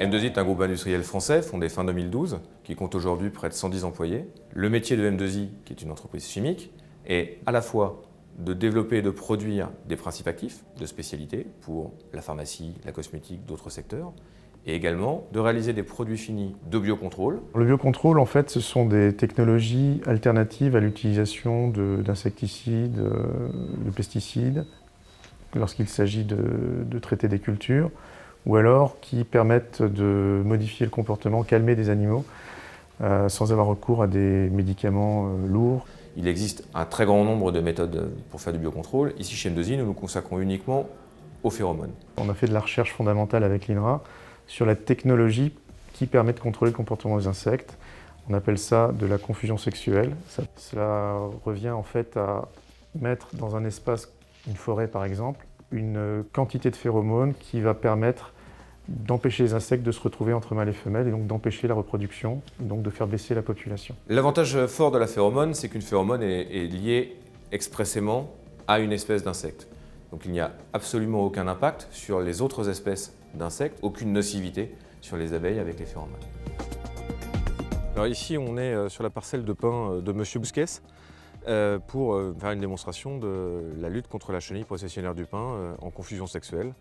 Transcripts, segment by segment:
M2I est un groupe industriel français fondé fin 2012 qui compte aujourd'hui près de 110 employés. Le métier de M2I, qui est une entreprise chimique, est à la fois de développer et de produire des principes actifs de spécialité pour la pharmacie, la cosmétique, d'autres secteurs, et également de réaliser des produits finis de biocontrôle. Le biocontrôle, en fait, ce sont des technologies alternatives à l'utilisation d'insecticides, de pesticides, lorsqu'il s'agit de traiter des cultures, ou alors qui permettent de modifier le comportement, calmer des animaux, sans avoir recours à des médicaments lourds. Il existe un très grand nombre de méthodes pour faire du biocontrôle. Ici, chez M2I, nous nous consacrons uniquement aux phéromones. On a fait de la recherche fondamentale avec l'INRA sur la technologie qui permet de contrôler le comportement des insectes. On appelle ça de la confusion sexuelle. Cela revient en fait à mettre dans un espace, une forêt par exemple, une quantité de phéromones qui va permettre d'empêcher les insectes de se retrouver entre mâles et femelles et donc d'empêcher la reproduction, et donc de faire baisser la population. L'avantage fort de la phéromone, c'est qu'une phéromone est liée expressément à une espèce d'insecte. Donc il n'y a absolument aucun impact sur les autres espèces d'insectes, aucune nocivité sur les abeilles avec les phéromones. Alors ici, on est sur la parcelle de pin de Monsieur Bousquet pour faire une démonstration de la lutte contre la chenille processionnaire du pin en confusion sexuelle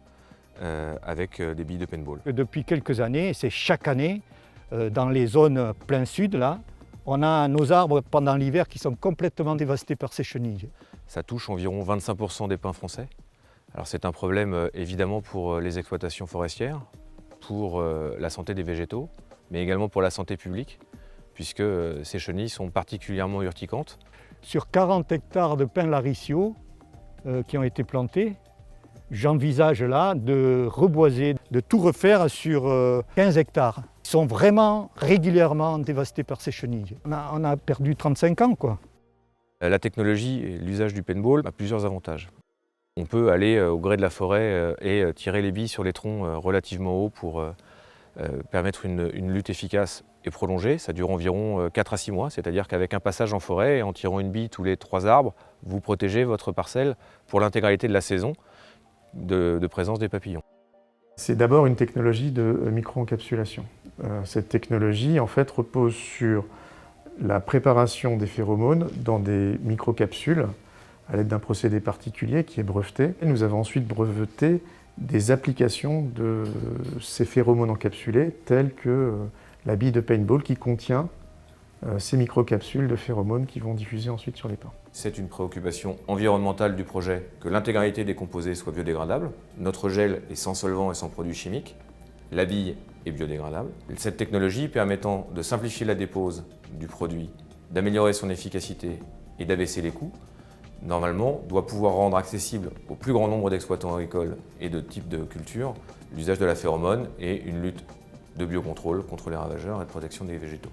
avec des billes de paintball. Depuis quelques années, c'est chaque année, dans les zones plein sud, là, on a nos arbres pendant l'hiver qui sont complètement dévastés par ces chenilles. Ça touche environ 25% des pins français. Alors c'est un problème évidemment pour les exploitations forestières, pour la santé des végétaux, mais également pour la santé publique, puisque ces chenilles sont particulièrement urticantes. Sur 40 hectares de pins laricio qui ont été plantés, j'envisage là de reboiser, de tout refaire sur 15 hectares. Ils sont vraiment régulièrement dévastés par ces chenilles. On a perdu 35 ans, quoi. La technologie et l'usage du paintball a plusieurs avantages. On peut aller au gré de la forêt et tirer les billes sur les troncs relativement hauts pour permettre une lutte efficace et prolongée. Ça dure environ 4 à 6 mois, c'est-à-dire qu'avec un passage en forêt et en tirant une bille tous les 3 arbres, vous protégez votre parcelle pour l'intégralité de la saison de présence des papillons. C'est d'abord une technologie de micro-encapsulation. Cette technologie, en fait, repose sur la préparation des phéromones dans des microcapsules à l'aide d'un procédé particulier qui est breveté. Et nous avons ensuite breveté des applications de ces phéromones encapsulés, telles que la bille de paintball qui contient ces microcapsules de phéromones qui vont diffuser ensuite sur les pins. C'est une préoccupation environnementale du projet que l'intégralité des composés soit biodégradable. Notre gel est sans solvant et sans produits chimiques. La bille est biodégradable. Cette technologie permettant de simplifier la dépose du produit, d'améliorer son efficacité et d'abaisser les coûts, normalement, doit pouvoir rendre accessible au plus grand nombre d'exploitants agricoles et de types de cultures l'usage de la phéromone et une lutte de biocontrôle contre les ravageurs et de protection des végétaux.